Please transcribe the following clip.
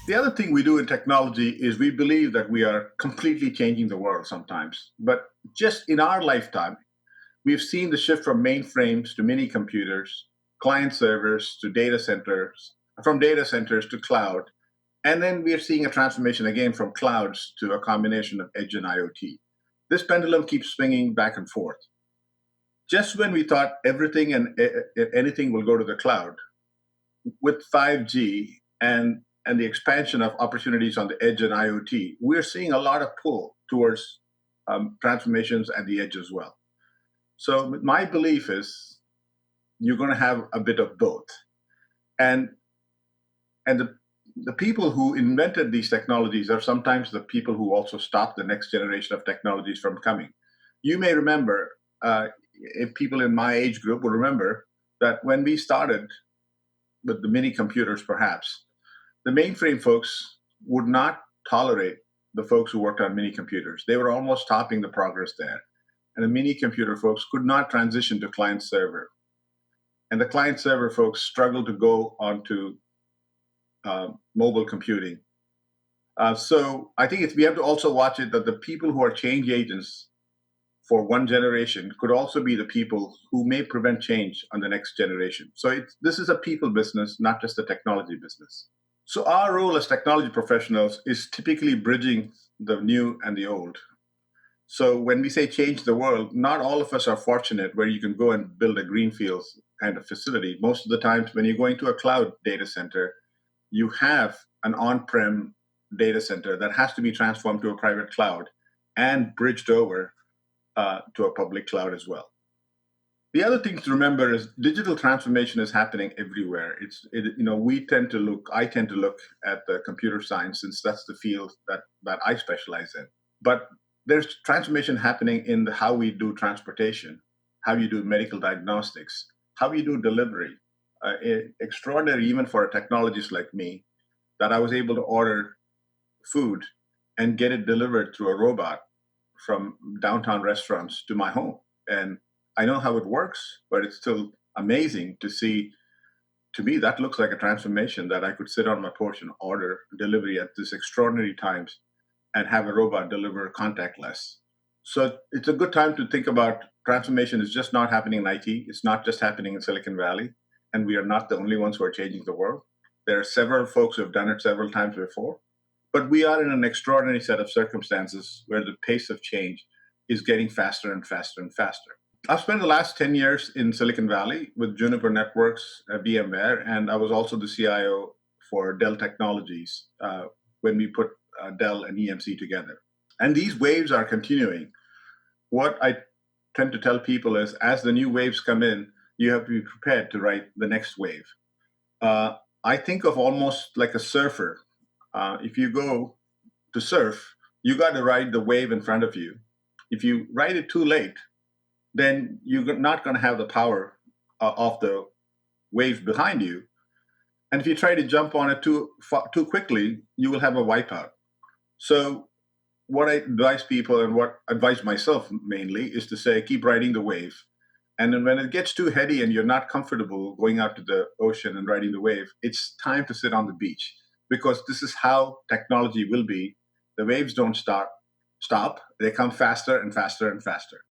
The other thing we do in technology is we believe that we are completely changing the world sometimes. But just in our lifetime, we've seen the shift from mainframes to mini computers, client servers to data centers, from data centers to cloud. And then we're seeing a transformation again from clouds to a combination of edge and IoT. This pendulum keeps swinging back and forth. Just when we thought everything and anything will go to the cloud, with 5G and the expansion of opportunities on the edge and IoT, we're seeing a lot of pull towards transformations at the edge as well. So my belief is you're going to have a bit of both, and and the people who invented these technologies are sometimes the people who also stop the next generation of technologies from coming. You may remember, if people in my age group will remember, that when we started with the mini computers, perhaps the mainframe folks would not tolerate the folks who worked on mini computers. They were almost stopping the progress there. And the mini computer folks could not transition to client server. And the client server folks struggled to go onto mobile computing. So I think we have to also watch it that the people who are change agents for one generation could also be the people who may prevent change on the next generation. So this is a people business, not just a technology business. So our role as technology professionals is typically bridging the new and the old. So when we say change the world, not all of us are fortunate where you can go and build a greenfield kind of facility. Most of the times when you're going to a cloud data center, you have an on-prem data center that has to be transformed to a private cloud and bridged over to a public cloud as well. The other thing to remember is digital transformation is happening everywhere. I tend to look at the computer science since that's the field that I specialize in. But there's transformation happening in how we do transportation, how you do medical diagnostics, how you do delivery. Extraordinary even for a technologist like me that I was able to order food and get it delivered through a robot from downtown restaurants to my home. And I know how it works, but it's still amazing to see. To me, that looks like a transformation that I could sit on my porch and order delivery at this extraordinary times and have a robot deliver contactless. So it's a good time to think about transformation is just not happening in IT. It's not just happening in Silicon Valley. And we are not the only ones who are changing the world. There are several folks who have done it several times before. But we are in an extraordinary set of circumstances where the pace of change is getting faster and faster and faster. I've spent the last 10 years in Silicon Valley with Juniper Networks, VMware, and I was also the CIO for Dell Technologies when we put Dell and EMC together. And these waves are continuing. What I tend to tell people is as the new waves come in, you have to be prepared to ride the next wave. I think of almost like a surfer. If you go to surf, you got to ride the wave in front of you. If you ride it too late, then you're not going to have the power of the wave behind you. And if you try to jump on it too quickly, you will have a wipeout. So what I advise people and what I advise myself mainly is to say, keep riding the wave. And then when it gets too heady and you're not comfortable going out to the ocean and riding the wave, it's time to sit on the beach because this is how technology will be. The waves don't stop. They come faster and faster and faster.